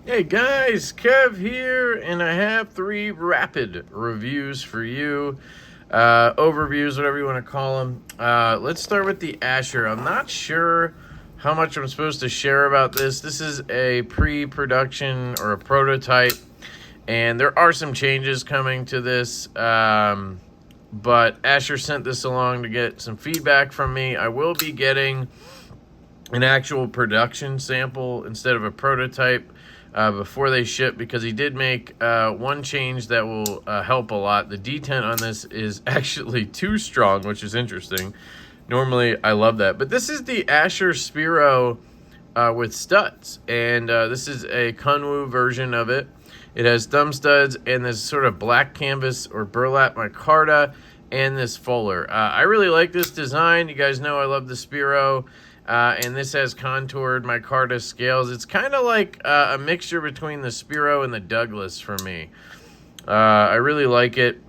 Hey guys, Kev here, and I have 3 rapid reviews for you. Overviews, whatever you want to call them. Let's start with the Asher. I'm not sure how much I'm supposed to share about this. This is a pre-production or a prototype, and there are some changes coming to this. But Asher sent this along to get some feedback from me. I will be getting an actual production sample instead of a prototype before they ship, because he did make one change that will help a lot. The detent on this is actually too strong, which is interesting. Normally I love that, but this is the Asher Spiro with studs, and this is a Kunwu version of it. It has thumb studs and this sort of black canvas or burlap micarta and this fuller. I really like this design. You guys know I love the Spiro. And this has contoured micarta scales. It's kind of like a mixture between the Spiro and the Douglas for me. I really like it.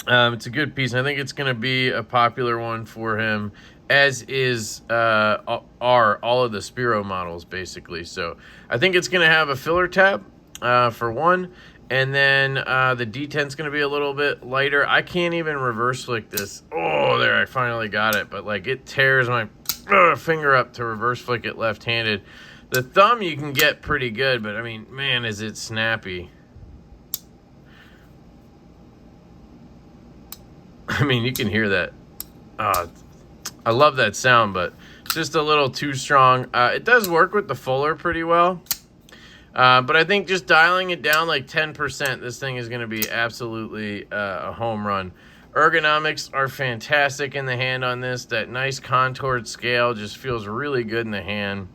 It's a good piece. I think it's going to be a popular one for him, as is all of the Spiro models, basically. So I think it's going to have a filler tab for one. And then the detent's going to be a little bit lighter. I can't even reverse flick this. Oh, there, I finally got it. But, like, it tears my finger up to reverse flick it left-handed. The thumb you can get pretty good, but, I mean, man, is it snappy. I mean, you can hear that. I love that sound, but it's just a little too strong. It does work with the fuller pretty well. But I think just dialing it down like 10%, this thing is going to be absolutely a home run. Ergonomics are fantastic in the hand on this. That nice contoured scale just feels really good in the hand.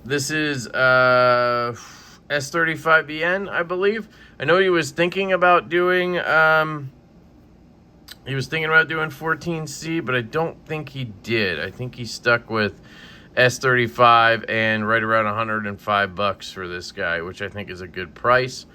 This is S35BN, I believe. I know he was thinking about doing 14C, but I don't think he did. I think he stuck with S35 and right around $105 for this guy, which I think is a good price.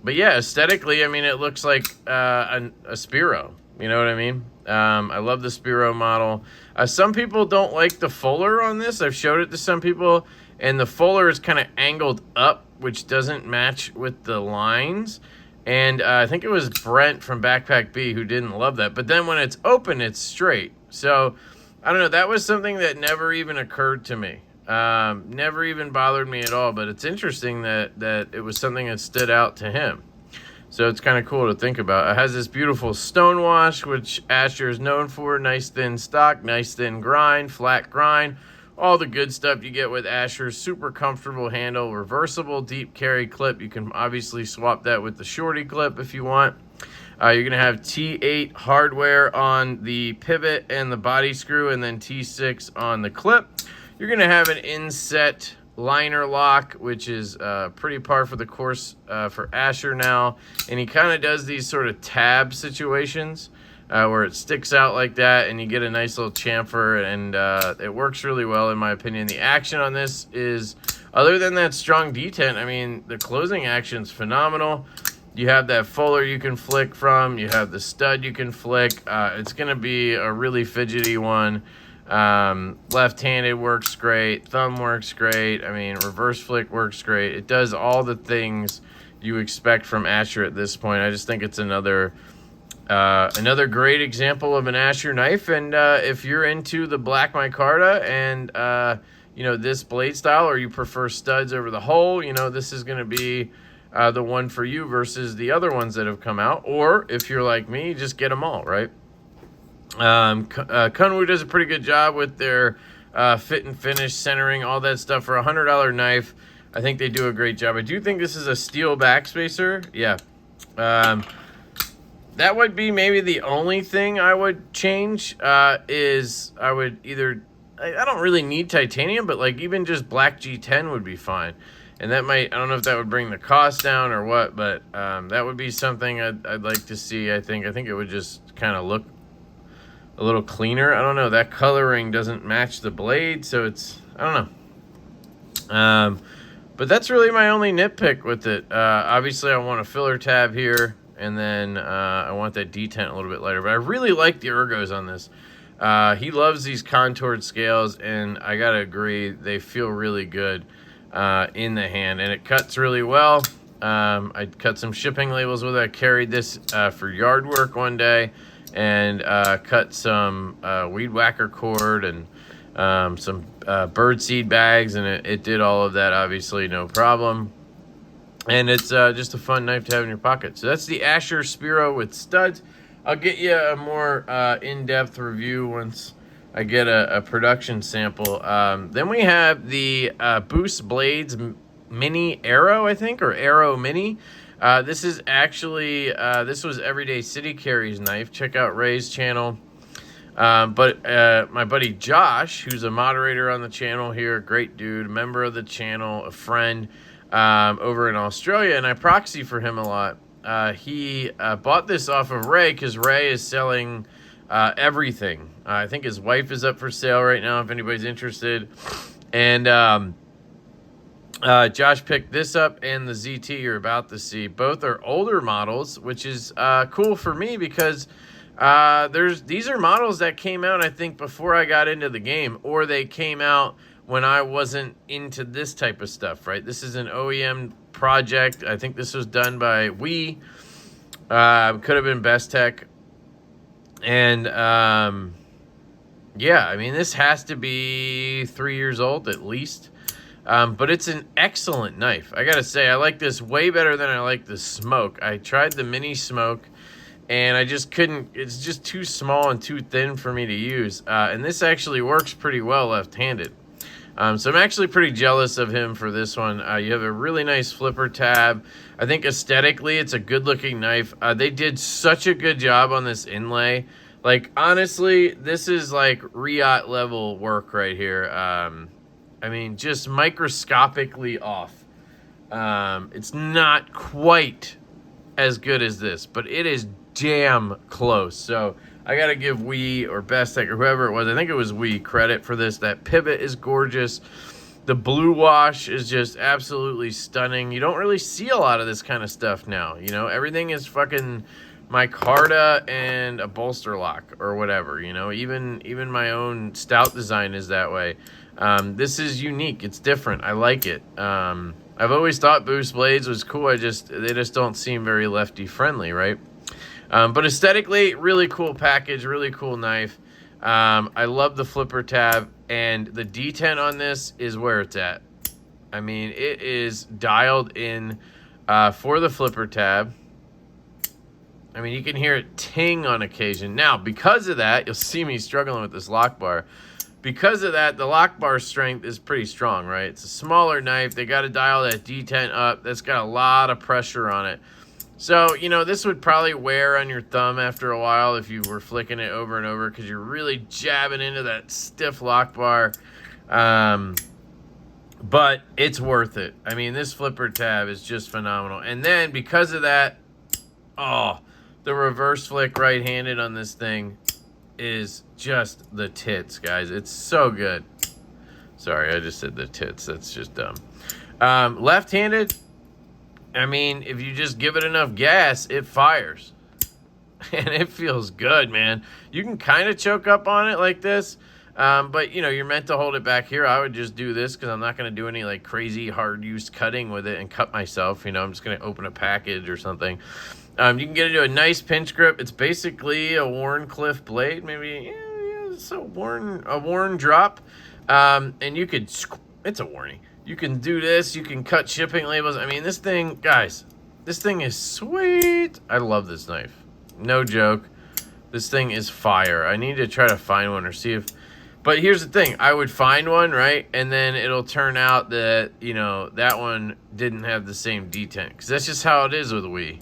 But yeah, aesthetically, I mean, it looks like a Spiro. You know what I mean? I love the Spiro model. Some people don't like the fuller on this. I've showed it to some people, and the fuller is kind of angled up, which doesn't match with the lines. And I think it was Brent from Backpack B who didn't love that. But then when it's open, it's straight. So I don't know. That was something that never even occurred to me. Never even bothered me at all. But it's interesting that it was something that stood out to him. So it's kind of cool to think about. It has this beautiful stone wash, which Asher is known for. Nice thin stock, nice thin grind, flat grind. All the good stuff you get with Asher. Super comfortable handle, reversible deep carry clip. You can obviously swap that with the shorty clip if you want. You're going to have T8 hardware on the pivot and the body screw, and then T6 on the clip. You're going to have an inset liner lock, which is pretty par for the course for Asher now. And he kind of does these sort of tab situations where it sticks out like that, and you get a nice little chamfer, and it works really well, in my opinion. The action on this is, other than that strong detent, I mean, the closing action's phenomenal. You have that fuller you can flick from. You have the stud you can flick. It's going to be a really fidgety one. Left-handed works great. Thumb works great. I mean, reverse flick works great. It does all the things you expect from Asher at this point. I just think it's another great example of an Asher knife. And if you're into the black micarta and you know, this blade style, or you prefer studs over the hole, you know, this is going to be the one for you versus the other ones that have come out. Or if you're like me, just get them all, right? Kunwu does a pretty good job with their fit and finish, centering, all that stuff. For a $100 knife, I think they do a great job. I do think this is a steel backspacer. Yeah. That would be maybe the only thing I would change, is I would either, I don't really need titanium, but like even just black G10 would be fine. And that might, I don't know if that would bring the cost down or what, but that would be something I'd like to see. I think it would just kind of look a little cleaner. I don't know. That coloring doesn't match the blade, so it's, I don't know. But that's really my only nitpick with it. Obviously, I want a filler tab here, and then I want that detent a little bit lighter. But I really like the ergos on this. He loves these contoured scales, and I gotta agree, they feel really good in the hand, and it cuts really well. I cut some shipping labels with it. I carried this for yard work one day, and cut some weed whacker cord and some birdseed bags, and it did all of that, obviously, no problem. And it's just a fun knife to have in your pocket. So that's the Asher Spiro with studs. I'll get you a more in-depth review once I get a production sample. Then we have the Boos Blades Mini Aero, I think, or Aero Mini. This is actually, this was Everyday City Carry's knife. Check out Ray's channel. But my buddy Josh, who's a moderator on the channel here, great dude, member of the channel, a friend over in Australia, and I proxy for him a lot. He bought this off of Ray because Ray is selling everything. I think his wife is up for sale right now if anybody's interested. And Josh picked this up and the ZT you're about to see. Both are older models, which is cool for me because these are models that came out, I think, before I got into the game, or they came out when I wasn't into this type of stuff, right? This is an OEM project. I think this was done by We. Could have been Best Tech. And yeah, I mean, this has to be 3 years old at least. But it's an excellent knife. I gotta say, I like this way better than I like the Smoke. I tried the Mini Smoke, and I just couldn't, it's just too small and too thin for me to use. And this actually works pretty well left-handed. So I'm actually pretty jealous of him for this one. You have a really nice flipper tab. I think aesthetically, it's a good-looking knife. They did such a good job on this inlay. Like, honestly, this is like Riot level work right here. I mean, just microscopically off. It's not quite as good as this, but it is damn close. So I gotta give We or Best Tech or whoever it was, I think it was We, credit for this. That pivot is gorgeous. The blue wash is just absolutely stunning. You don't really see a lot of this kind of stuff now. You know, everything is fucking micarta and a bolster lock or whatever. You know, even my own stout design is that way. This is unique. It's different. I like it. I've always thought Boos Blades was cool. They just don't seem very lefty friendly, right? But aesthetically, really cool package, really cool knife. I love the flipper tab, and the detent on this is where it's at. I mean, it is dialed in for the flipper tab. I mean, you can hear it ting on occasion. Now, because of that, you'll see me struggling with this lock bar. Because of that, the lock bar strength is pretty strong, right? It's a smaller knife. They got to dial that detent up. That's got a lot of pressure on it. So, you know, this would probably wear on your thumb after a while if you were flicking it over and over because you're really jabbing into that stiff lock bar. But it's worth it. I mean, this flipper tab is just phenomenal. And then because of that, oh, the reverse flick right-handed on this thing is just the tits, guys. It's so good. Sorry, I just said the tits. That's just dumb. Left-handed, I mean, if you just give it enough gas, it fires. And it feels good, man. You can kind of choke up on it like this. But, you know, you're meant to hold it back here. I would just do this because I'm not going to do any, like, crazy hard-use cutting with it and cut myself. You know, I'm just going to open a package or something. You can get into a nice pinch grip. It's basically a Wharncliffe blade. Maybe, yeah, it's a worn drop. And you could, it's a warning. You can do this. You can cut shipping labels. I mean, this thing, guys, this thing is sweet. I love this knife. No joke. This thing is fire. I need to try to find one or see if... But here's the thing. I would find one, right? And then it'll turn out that, you know, that one didn't have the same detent. Because that's just how it is with We.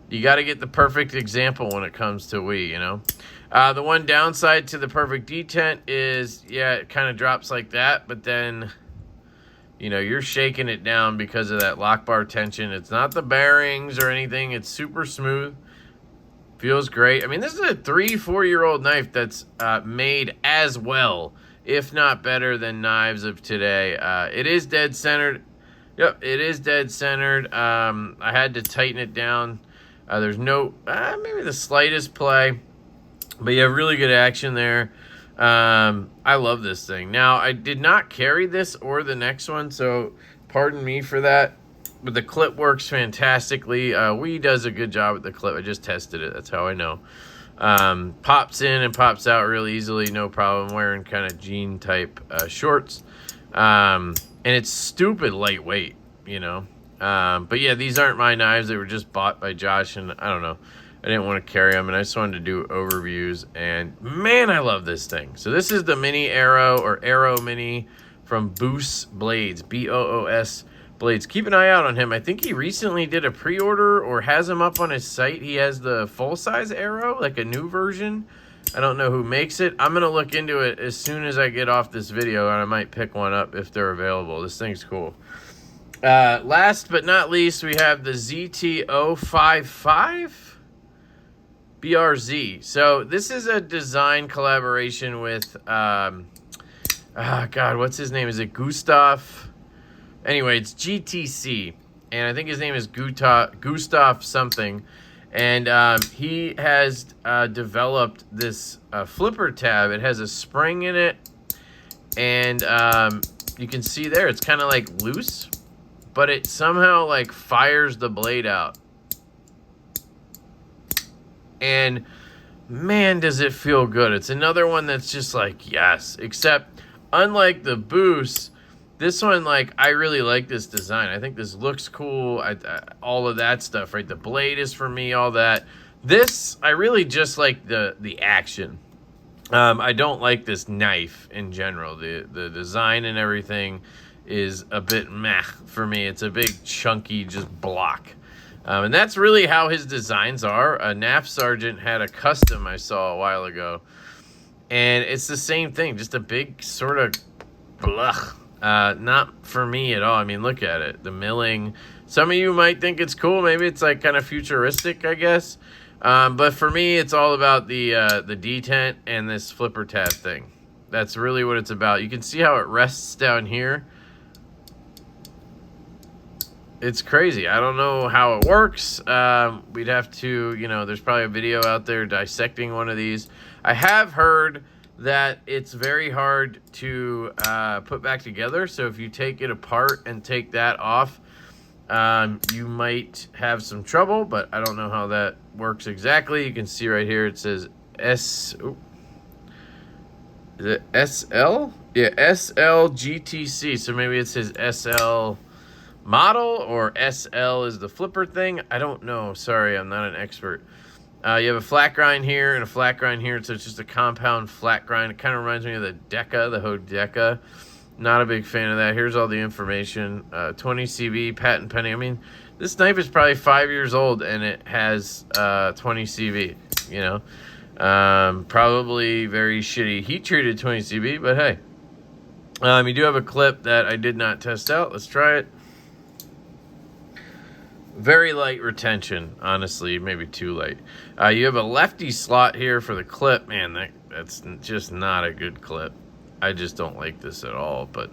You got to get the perfect example when it comes to We, you know. The one downside to the perfect detent is, yeah, it kind of drops like that. But then, you know, you're shaking it down because of that lock bar tension. It's not the bearings or anything. It's super smooth. Feels great. I mean, this is a 3-4-year-old knife that's made as well, if not better, than knives of today. It is dead centered. Yep, it is dead centered. I had to tighten it down. There's no, maybe the slightest play, but you have really good action there. I love this thing. Now, I did not carry this or the next one, so pardon me for that. But the clip works fantastically. Wii does a good job with the clip. I just tested it. That's how I know. Pops in and pops out real easily. No problem. Wearing kind of jean type shorts. And it's stupid lightweight, you know. But yeah, these aren't my knives. They were just bought by Josh, and I don't know. I didn't want to carry them, and I just wanted to do overviews. And man, I love this thing. So this is the Mini Aero, or Aero Mini, from Boos Blades, B-O-O-S Blades. Keep an eye out on him. I think he recently did a pre-order or has him up on his site. He has the full-size Aero, like a new version. I don't know who makes it. I'm going to look into it as soon as I get off this video, and I might pick one up if they're available. This thing's cool. Last but not least, we have the ZT-055 BRZ. So this is a design collaboration with, God, what's his name? Is it Gustav? Anyway, it's GTC, and I think his name is Gustav something. And he has developed this flipper tab. It has a spring in it, and you can see there, it's kind of like loose, but it somehow like fires the blade out. And man, does it feel good. It's another one that's just like, yes, except unlike the Boos, this one, like, I really like this design. I think this looks cool. All of that stuff, right? The blade is for me, all that. This, I really just like the action. I don't like this knife in general. The design and everything is a bit meh for me. It's a big, chunky, just block. And that's really how his designs are. A NAF Sergeant had a custom I saw a while ago. And it's the same thing. Just a big sort of blech. Not for me at all. I mean, look at it. The milling. Some of you might think it's cool. Maybe it's like kind of futuristic, I guess. But for me, it's all about the detent and this flipper tab thing. That's really what it's about. You can see how it rests down here. It's crazy. I don't know how it works. We'd have to, you know, there's probably a video out there dissecting one of these. I have heard that it's very hard to put back together. So if you take it apart and take that off, you might have some trouble, but I don't know how that works exactly. You can see right here, it says is it SL? Yeah, SLGTC. So maybe it says SL model, or SL is the flipper thing. I don't know. Sorry, I'm not an expert. You have a flat grind here and a flat grind here, so it's just a compound flat grind. It kind of reminds me of the Deca, the Hodeca. Not a big fan of that. Here's all the information. 20 CV, patent pending. I mean, this knife is probably 5 years old, and it has 20 CV, you know. Probably very shitty heat-treated 20 CV, but hey. You do have a clip that I did not test out. Let's try it. Very light retention, honestly, maybe too light. You have a lefty slot here for the clip. Man, that's just not a good clip. I just don't like this at all, but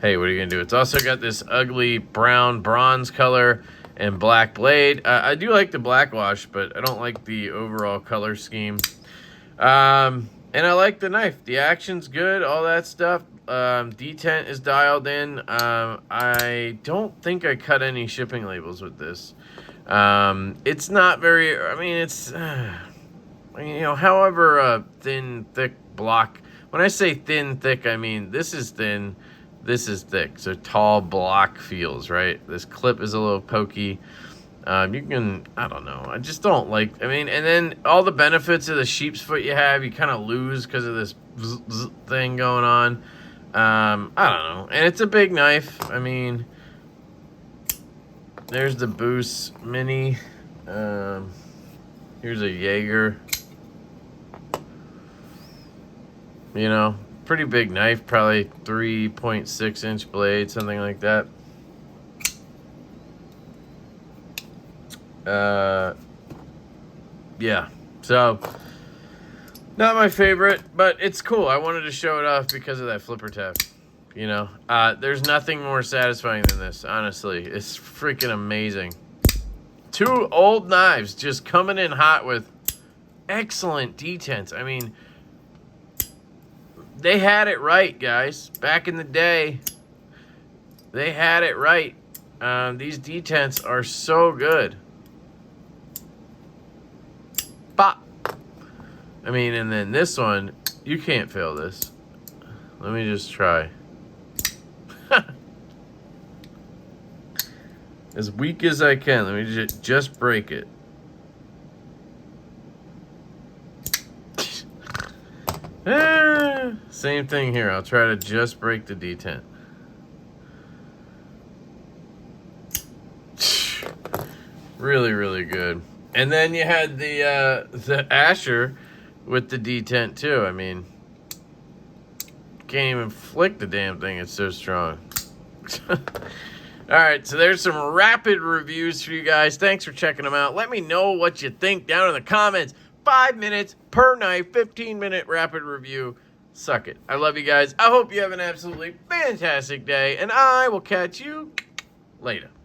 hey, what are you gonna do? It's also got this ugly brown bronze color and black blade. I do like the black wash, but I don't like the overall color scheme. And I like the knife. The action's good, all that stuff. Detent is dialed in. I don't think I cut any shipping labels with this. It's not very, I mean, it's, you know, however thin, thick block. When I say thin, thick, I mean this is thin, this is thick. So tall block feels, right? This clip is a little pokey. You can, I don't know. I just don't like, I mean, and then all the benefits of the sheep's foot you have, you kind of lose because of this thing going on. I don't know. And it's a big knife. I mean, there's the Boos Mini. Here's a Jaeger. You know, pretty big knife, probably 3.6 inch blade, something like that. Yeah, so not my favorite, but it's cool. I wanted to show it off because of that flipper tab. You know, there's nothing more satisfying than this, honestly. It's freaking amazing. Two old knives just coming in hot with excellent detents. I mean, They had it right, guys. Back in the day, they had it right. These detents are so good. Bop. I mean, and then this one, you can't fail this. Let me just try. As weak as I can. Let me just break it. Same thing here. I'll try to just break the detent. Really, really good. And then you had the Asher with the detent too. I mean, can't even flick the damn thing. It's so strong. All right, so there's some rapid reviews for you guys. Thanks for checking them out. Let me know what you think down in the comments. 5 minutes per knife, 15-minute rapid review. Suck it. I love you guys. I hope you have an absolutely fantastic day, and I will catch you later.